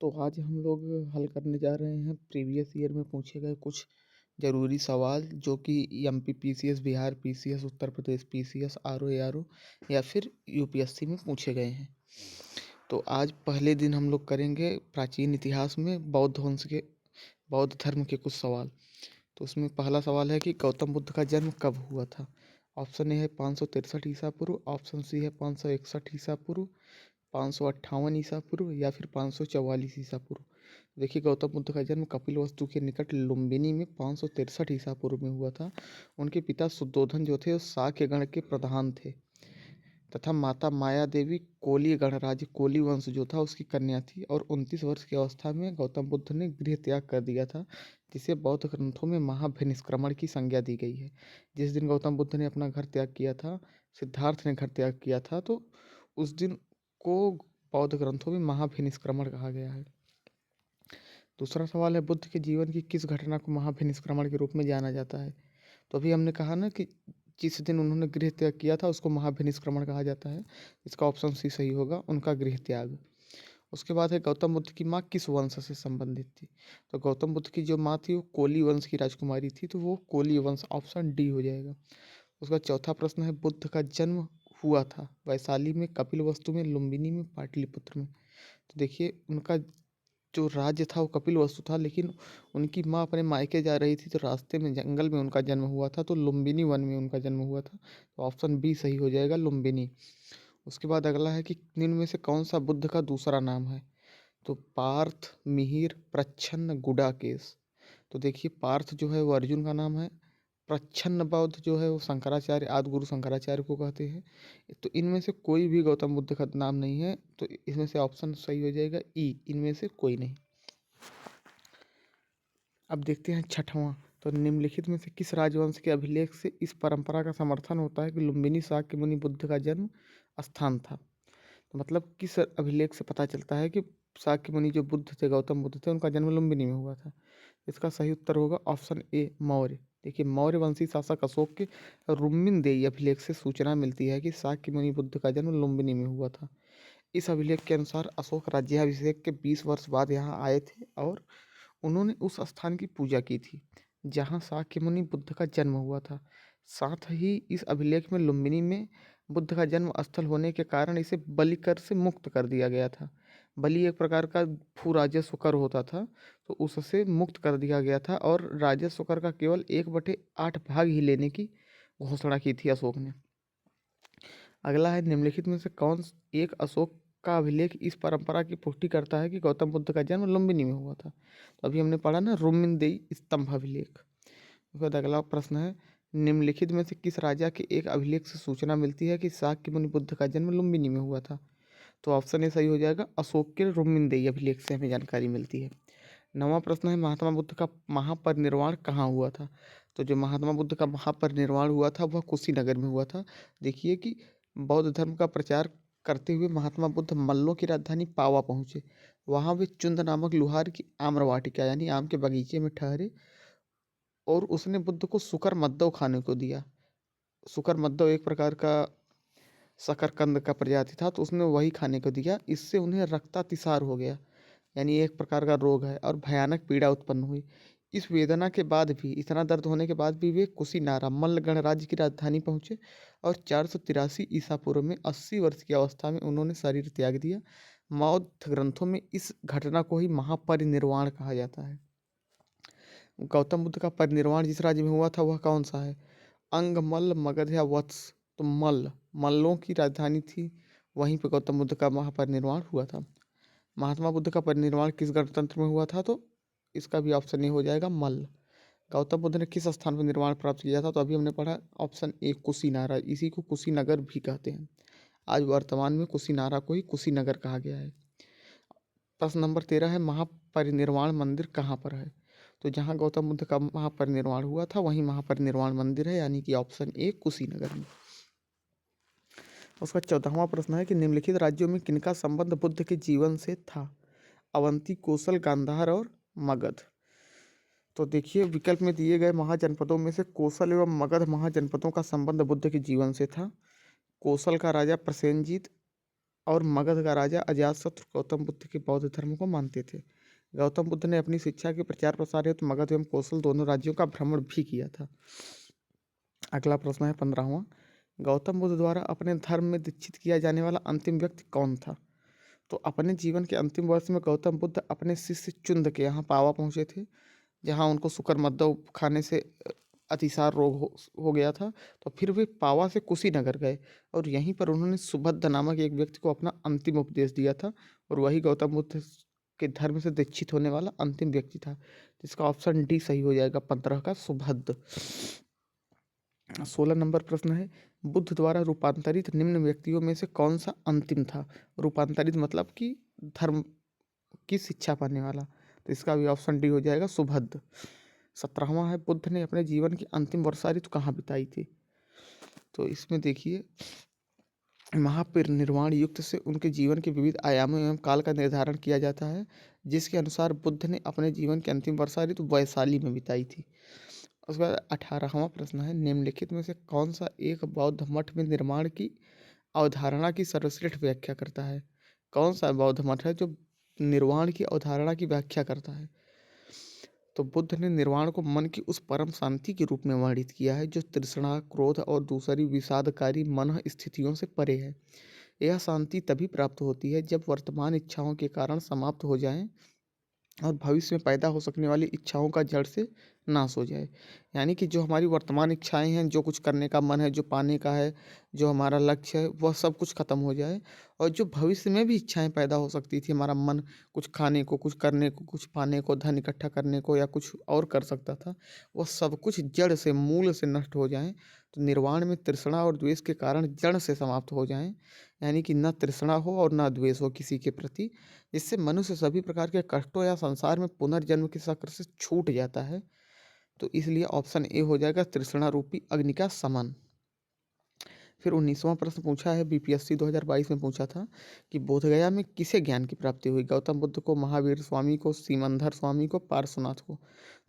तो आज हम लोग हल करने जा रहे हैं प्रीवियस ईयर में पूछे गए कुछ ज़रूरी सवाल जो कि MP PCS, Bihar PCS, Uttar Pradesh PCS, RO ARO या फिर यूपीएससी में पूछे गए हैं। तो आज पहले दिन हम लोग करेंगे प्राचीन इतिहास में बौद्ध धर्म के कुछ सवाल। तो उसमें पहला सवाल है कि गौतम बुद्ध का जन्म कब हुआ था। ऑप्शन ए है 563 ईसा पूर्व, ऑप्शन सी है 561 ईसा पूर्व, 558 ईसा पूर्व या फिर 544 ईसा पूर्व। देखिए, गौतम बुद्ध का जन्म कपिलवस्तु के निकट लुम्बिनी में 563 ईसा पूर्व में हुआ था। उनके पिता शुद्धोधन जो थे वो शाक्य गण के प्रधान थे तथा माता माया देवी कोली गणराज्य कोली वंश जो था उसकी कन्या थी और 29 वर्ष की अवस्था में गौतम बुद्ध ने गृह त्याग कर दिया था, जिसे बौद्ध ग्रंथों में महाभिनिष्क्रमण की संज्ञा दी गई है। जिस दिन गौतम बुद्ध ने अपना घर त्याग किया था, सिद्धार्थ ने घर त्याग किया था, तो उस दिन को बौद्ध ग्रंथों में महाभिनिष्क्रमण कहा गया है। दूसरा सवाल है, बुद्ध के जीवन की किस घटना को महाभिनिष्क्रमण के रूप में जाना जाता है। तो अभी हमने कहा ना कि जिस दिन उन्होंने गृह त्याग किया था उसको महाभिनिष्क्रमण कहा जाता है। इसका ऑप्शन सी सही होगा, उनका गृह त्याग। उसके बाद है, गौतम बुद्ध की माँ किस वंश से संबंधित थी। तो गौतम बुद्ध की जो माँ थी वो कोली वंश की राजकुमारी थी, तो वो कोली वंश, ऑप्शन डी हो जाएगा। उसका चौथा प्रश्न है, बुद्ध का जन्म हुआ था वैशाली में, कपिलवस्तु में, लुम्बिनी में, पाटलिपुत्र में। तो देखिए, उनका जो राज्य था वो कपिलवस्तु था, लेकिन उनकी माँ अपने मायके जा रही थी तो रास्ते में जंगल में उनका जन्म हुआ था, तो लुम्बिनी वन में उनका जन्म हुआ था। तो ऑप्शन बी सही हो जाएगा, लुम्बिनी। उसके बाद अगला है कि निम्न में से कौन सा बुद्ध का दूसरा नाम है। तो पार्थ, मिहिर, प्रच्छन्न, गुडाकेश। तो देखिए, पार्थ जो है वो अर्जुन का नाम है, प्रच्छन्न बौद्ध जो है वो शंकराचार्य, आदि गुरु शंकराचार्य को कहते हैं। तो इनमें से कोई भी गौतम बुद्ध का नाम नहीं है, तो इसमें से ऑप्शन सही हो जाएगा ई, इनमें से कोई नहीं। अब देखते हैं छठवां। तो निम्नलिखित में से किस राजवंश के अभिलेख से इस परंपरा का समर्थन होता है कि लुम्बिनी शाक्य मुनि बुद्ध का जन्म स्थान था। तो मतलब किस अभिलेख से पता चलता है कि शाक्य मुनि जो बुद्ध थे, गौतम बुद्ध थे, उनका जन्म लुम्बिनी में हुआ था। इसका सही उत्तर होगा ऑप्शन ए, मौर्य। देखिए, मौर्य वंशी शासक अशोक के रुम्मिनदेई अभिलेख से सूचना मिलती है कि शाक्य मुनि बुद्ध का जन्म लुम्बिनी में हुआ था। इस अभिलेख के अनुसार अशोक राज्याभिषेक के 20 वर्ष बाद यहाँ आए थे और उन्होंने उस स्थान की पूजा की थी जहाँ शाक्य मुनि बुद्ध का जन्म हुआ था। साथ ही इस अभिलेख में लुम्बिनी में बुद्ध का जन्म स्थल होने के कारण इसे बलि कर से मुक्त कर दिया गया था। बलि एक प्रकार का भू राजस्व कर होता था, तो उससे मुक्त कर दिया गया था और राजस्व कर का केवल 1/8 भाग ही लेने की घोषणा की थी अशोक ने। अगला है, निम्नलिखित में से कौन एक अशोक का अभिलेख इस परंपरा की पुष्टि करता है कि गौतम बुद्ध का जन्म लुम्बिनी में हुआ था। तो अभी हमने पढ़ा ना, रुम्मिनदेई स्तंभ अभिलेख। उसके बाद अगला प्रश्न है, निम्नलिखित में से किस राजा के एक अभिलेख से सूचना मिलती है कि शाक्य मुनि बुद्ध का जन्म लुम्बिनी में हुआ था। तो ऑप्शन ए सही हो जाएगा, अशोक के रुम्मिनदेई अभिलेख से हमें जानकारी मिलती है। नौवां प्रश्न है, महात्मा बुद्ध का महापरिनिर्वाण कहाँ हुआ था। तो जो महात्मा बुद्ध का महापरिनिर्वाण हुआ था वह कुशीनगर में हुआ था। देखिए कि बौद्ध धर्म का प्रचार करते हुए महात्मा बुद्ध मल्लों की राजधानी पावा पहुँचे। वहाँ वे चुंद नामक लुहार की आम्र वाटिका यानी आम के बगीचे में ठहरे और उसने बुद्ध को सुकर मद्दव खाने को दिया। सुकर मद्दव एक प्रकार का शकरकंद का प्रजाति था, तो उसने वही खाने को दिया। इससे उन्हें रक्तातिसार हो गया, यानी एक प्रकार का रोग है, और भयानक पीड़ा उत्पन्न हुई। इस वेदना के बाद भी, इतना दर्द होने के बाद भी वे कुशीनारा मल्ल गणराज्य की राजधानी पहुँचे और 483 ईसा पूर्व में 80 वर्ष की अवस्था में उन्होंने शरीर त्याग दिया। बौद्ध ग्रंथों में इस घटना को ही महापरिनिर्वाण कहा जाता है। गौतम बुद्ध का परिनिर्वाण जिस राज्य में हुआ था वह कौन सा है। अंग, मल्ल, मगध या वत्स। तो मल्लों की राजधानी थी, वहीं पर गौतम बुद्ध का महापरिनिर्वाण हुआ था। महात्मा बुद्ध का परिनिर्वाण किस गणतंत्र में हुआ था। तो इसका भी ऑप्शन ए हो जाएगा, मल्ल। गौतम बुद्ध ने किस स्थान पर निर्वाण प्राप्त किया था। तो अभी हमने पढ़ा ऑप्शन ए, कुशीनारा। इसी को कुशीनगर भी कहते हैं। आज वर्तमान में कुशीनारा को ही कुशीनगर कहा गया है। प्रश्न नंबर 13 है, महापरिनिर्वाण मंदिर कहाँ पर है। तो जहाँ गौतम बुद्ध का महापरिनिर्वाण हुआ था वहीं महापरिनिर्वाण मंदिर है, यानी कि ऑप्शन ए, कुशीनगर में। उसका 14वां प्रश्न है कि निम्नलिखित राज्यों में किनका संबंध बुद्ध के जीवन से था। अवंती, कौशल, गांधार और मगध। तो देखिए, विकल्प में दिए गए महाजनपदों में से कौशल एवं मगध महाजनपदों का संबंध बुद्ध के जीवन से था। कौशल का राजा प्रसेनजीत और मगध का राजा अजातशत्रु गौतम बुद्ध के बौद्ध धर्म को मानते थे। गौतम बुद्ध ने अपनी शिक्षा के प्रचार प्रसार हेतु मगध एवं कौशल दोनों राज्यों का भ्रमण भी किया था। अगला प्रश्न है 15वां। गौतम बुद्ध द्वारा अपने धर्म में दीक्षित किया जाने वाला अंतिम व्यक्ति कौन था? तो अपने जीवन के अंतिम वर्ष में गौतम बुद्ध अपने शिष्य चुंद के यहाँ पावा पहुँचे थे, जहाँ उनको शुकर मद्दव खाने से अतिसार रोग हो गया था। तो फिर वे पावा से कुशीनगर गए और यहीं पर उन्होंने सुभद्द नामक एक व्यक्ति को अपना अंतिम उपदेश दिया था, और वही गौतम बुद्ध के धर्म से दीक्षित होने वाला अंतिम व्यक्ति था। जिसका ऑप्शन डी सही हो जाएगा, 15 का सुभद्द। 16 नंबर प्रश्न है, बुद्ध द्वारा रूपांतरित निम्न व्यक्तियों में से कौन सा अंतिम था? रूपांतरित मतलब कि धर्म की शिक्षा पाने वाला, तो इसका भी ऑप्शन डी हो जाएगा, सुभद्द। 17वां है, बुद्ध ने अपने जीवन की अंतिम वर्षा ऋतु कहाँ बिताई थी? तो इसमें देखिए, महापरिनिर्वाण युक्त से उनके जीवन के विविध आयामों एवं काल का निर्धारण किया जाता है, जिसके अनुसार बुद्ध ने अपने जीवन की अंतिम वर्षा ऋतु वैशाली में बिताई थी। उसके बाद 18वां प्रश्न है, निम्नलिखित में से कौन सा एक बौद्ध मठ में निर्माण की अवधारणा की सर्वश्रेष्ठ व्याख्या करता है? कौन सा बौद्ध मठ है जो निर्वाण की अवधारणा की व्याख्या करता है? तो बुद्ध ने निर्वाण को मन की उस परम शांति के रूप में वर्णित किया है जो तृष्णा, क्रोध और दूसरी विषादकारी मन स्थितियों से परे है। यह शांति तभी प्राप्त होती है जब वर्तमान इच्छाओं के कारण समाप्त हो जाएं और भविष्य में पैदा हो सकने वाली इच्छाओं का जड़ से नाश हो जाए। यानी कि जो हमारी वर्तमान इच्छाएं हैं, जो कुछ करने का मन है, जो पाने का है, जो हमारा लक्ष्य है, वह सब कुछ खत्म हो जाए, और जो भविष्य में भी इच्छाएं पैदा हो सकती थी, हमारा मन कुछ खाने को, कुछ करने को, कुछ पाने को, धन इकट्ठा करने को या कुछ और कर सकता था, वह सब कुछ जड़ से, मूल से नष्ट हो जाएं। तो निर्वाण में तृष्णा और द्वेष के कारण जड़ से समाप्त हो जाएं, यानी कि न तृष्णा हो और न द्वेष हो किसी के प्रति, जिससे मनुष्य सभी प्रकार के कष्टों या संसार में पुनर्जन्म के चक्र से छूट जाता है। तो इसलिए ऑप्शन ए हो जाएगा, तृष्णा रूपी अग्नि का शमन। फिर 19वां प्रश्न पूछा है, बीपीएससी 2022 में पूछा था कि बोधगया में किसे ज्ञान की प्राप्ति हुई? गौतम बुद्ध को, महावीर स्वामी को, सीमंधर स्वामी को, पार्श्वनाथ को?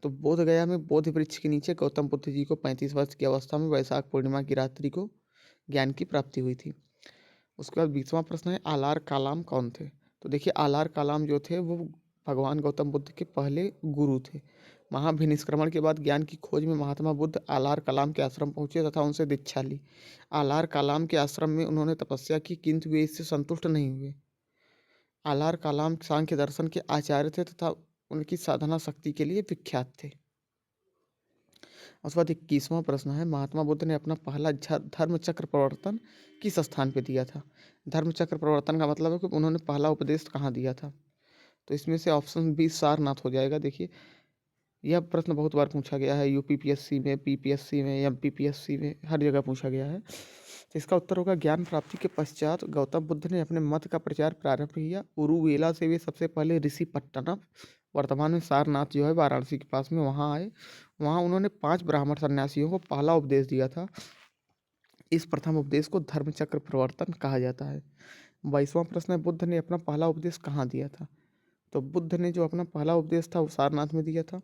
तो बोधगया में बोधि वृक्ष के नीचे गौतम बुद्ध जी को 35 वर्ष की अवस्था में वैशाख पूर्णिमा की रात्रि को ज्ञान की प्राप्ति हुई थी। उसके बाद 20वां प्रश्न है, आलार कालाम कौन थे? तो देखिए, आलार कालाम जो थे वो भगवान गौतम बुद्ध के पहले गुरु थे। महाभिनिष्क्रमण के बाद ज्ञान की खोज में महात्मा बुद्ध आलार कलाम के आश्रम पहुंचे तथा उनसे दीक्षा ली। आलार कलाम के आश्रम में उन्होंने तपस्या की, किंतु वे इससे संतुष्ट नहीं हुए। आलार कलाम सांख्य दर्शन के आचार्य थे तथा उनकी साधना शक्ति के लिए विख्यात थे। उसके बाद 21वां प्रश्न है, महात्मा बुद्ध ने अपना पहला धर्म चक्र प्रवर्तन किस स्थान पे दिया था? धर्म चक्र प्रवर्तन का मतलब है कि उन्होंने पहला उपदेश कहाँ दिया था? तो इसमें से ऑप्शन बी सारनाथ हो जाएगा। देखिए, यह प्रश्न बहुत बार पूछा गया है, यूपीपीएससी में, पीपीएससी में, एमपीपीएससी में, हर जगह पूछा गया है। तो इसका उत्तर होगा, ज्ञान प्राप्ति के पश्चात गौतम बुद्ध ने अपने मत का प्रचार प्रारंभ किया। उरुवेला से वे सबसे पहले ऋषि पट्टनम, वर्तमान में सारनाथ जो है वाराणसी के पास में, वहाँ आए। वहाँ उन्होंने 5 ब्राह्मण सन्यासियों को पहला उपदेश दिया था। इस प्रथम उपदेश को धर्मचक्र प्रवर्तन कहा जाता है। 22वां प्रश्न है, बुद्ध ने अपना पहला उपदेश कहाँ दिया था? तो बुद्ध ने जो अपना पहला उपदेश था वो सारनाथ में दिया था।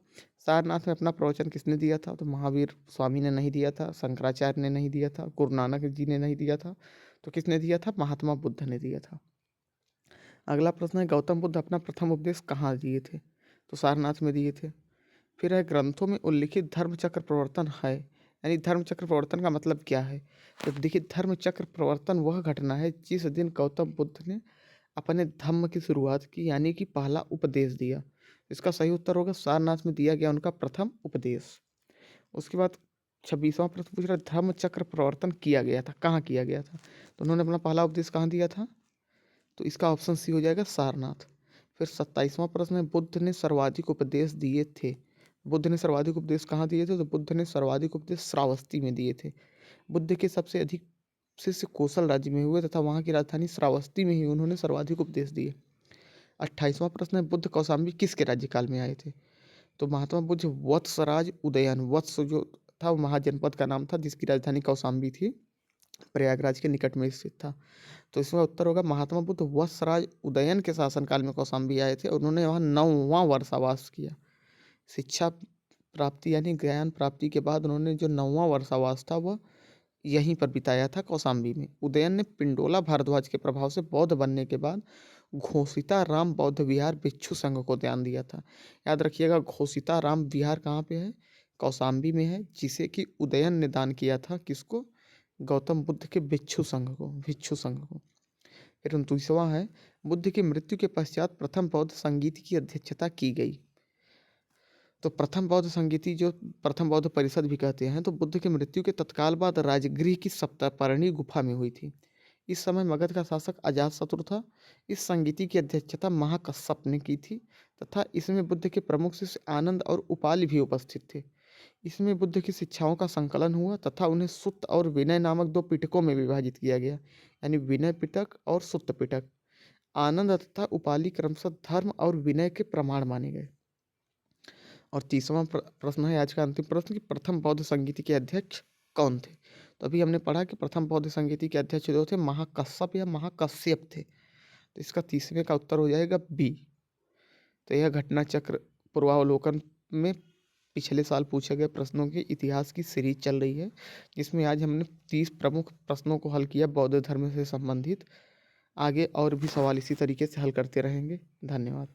सारनाथ में अपना प्रवचन किसने दिया था? तो महावीर स्वामी ने नहीं दिया था, शंकराचार्य ने नहीं दिया था, गुरु नानक जी ने नहीं दिया था। तो किसने दिया था? महात्मा बुद्ध ने दिया था। अगला प्रश्न है, गौतम बुद्ध अपना प्रथम उपदेश कहाँ दिए थे? तो सारनाथ में दिए थे। फिर है, ग्रंथों में उल्लिखित धर्म चक्र प्रवर्तन है, यानी धर्म चक्र प्रवर्तन का मतलब क्या है? तो देखिए, धर्म चक्र प्रवर्तन वह घटना है जिस दिन गौतम बुद्ध ने अपने धम्म की शुरुआत की, यानी कि पहला उपदेश दिया। इसका सही उत्तर होगा, सारनाथ में दिया गया उनका प्रथम उपदेश। उसके बाद 26वां प्रश्न पूछ रहा है, धर्म चक्र प्रवर्तन किया गया था, कहाँ किया गया था? तो उन्होंने अपना पहला उपदेश कहाँ दिया था? तो इसका ऑप्शन सी हो जाएगा, सारनाथ। फिर 27वां प्रश्न है, बुद्ध ने सर्वाधिक उपदेश दिए थे। बुद्ध ने सर्वाधिक उपदेश कहाँ दिए थे? तो बुद्ध ने सर्वाधिक उपदेश श्रावस्ती में दिए थे। बुद्ध के सबसे अधिक शिष्य कौशल राज्य में हुए तथा वहाँ की राजधानी श्रावस्ती में ही उन्होंने सर्वाधिक उपदेश दिए। 28वां प्रश्न है, बुद्ध कौशाम्बी किसके राज्यकाल में आए थे? तो महात्मा बुद्ध वत्सराज उदयन, वत्स जो था वो महाजनपद का नाम था जिसकी राजधानी कौशाम्बी थी, प्रयागराज के निकट में स्थित था। तो इसमें उत्तर होगा, महात्मा बुद्ध वत्सराज उदयन के शासनकाल में कौशाम्बी आए थे और उन्होंने वहाँ 9वां वर्षावास किया। शिक्षा प्राप्ति यानी ज्ञान प्राप्ति के बाद उन्होंने जो 9वां वर्षावास था वह यहीं पर बिताया था, कौशाम्बी में। उदयन ने पिंडोला भारद्वाज के प्रभाव से बौद्ध बनने के बाद घोषिता राम बौद्ध विहार भिक्षु संघ को ध्यान दिया था। याद रखिएगा, घोषिता राम विहार कहाँ पे है? कौशाम्बी में है, जिसे कि उदयन ने दान किया था। किसको? गौतम बुद्ध के भिक्षु संघ को। फिर 29वां है, बुद्ध की मृत्यु के पश्चात प्रथम बौद्ध संगीत की अध्यक्षता की गई। तो प्रथम बौद्ध संगीति, जो प्रथम बौद्ध परिषद भी कहते हैं, तो बुद्ध की मृत्यु के तत्काल बाद राजगृह की सप्तपर्णी गुफा में हुई थी। इस समय मगध का शासक अजातशत्रु था। इस संगीति की अध्यक्षता महाकश्यप ने की थी तथा इसमें बुद्ध के प्रमुख शिष्य आनंद और उपालि भी उपस्थित थे। इसमें बुद्ध की शिक्षाओं का संकलन हुआ तथा उन्हें सुत्त और विनय नामक दो पिटकों में विभाजित किया गया, यानी विनय पिटक और सुत्त पिटक। आनंद तथा उपालि क्रमशः धर्म और विनय के प्रमाण माने गए। और 30वां प्रश्न है आज का अंतिम प्रश्न, कि प्रथम बौद्ध संगीति के अध्यक्ष कौन थे? तो अभी हमने पढ़ा कि प्रथम बौद्ध संगीति के अध्यक्ष जो थे महाकश्यप या महाकश्यप थे। तो इसका 30वें का उत्तर हो जाएगा बी। तो यह घटना चक्र पूर्वावलोकन में पिछले साल पूछे गए प्रश्नों के इतिहास की सीरीज चल रही है, जिसमें आज हमने 30 प्रमुख प्रश्नों को हल किया बौद्ध धर्म से संबंधित। आगे और भी सवाल इसी तरीके से हल करते रहेंगे। धन्यवाद।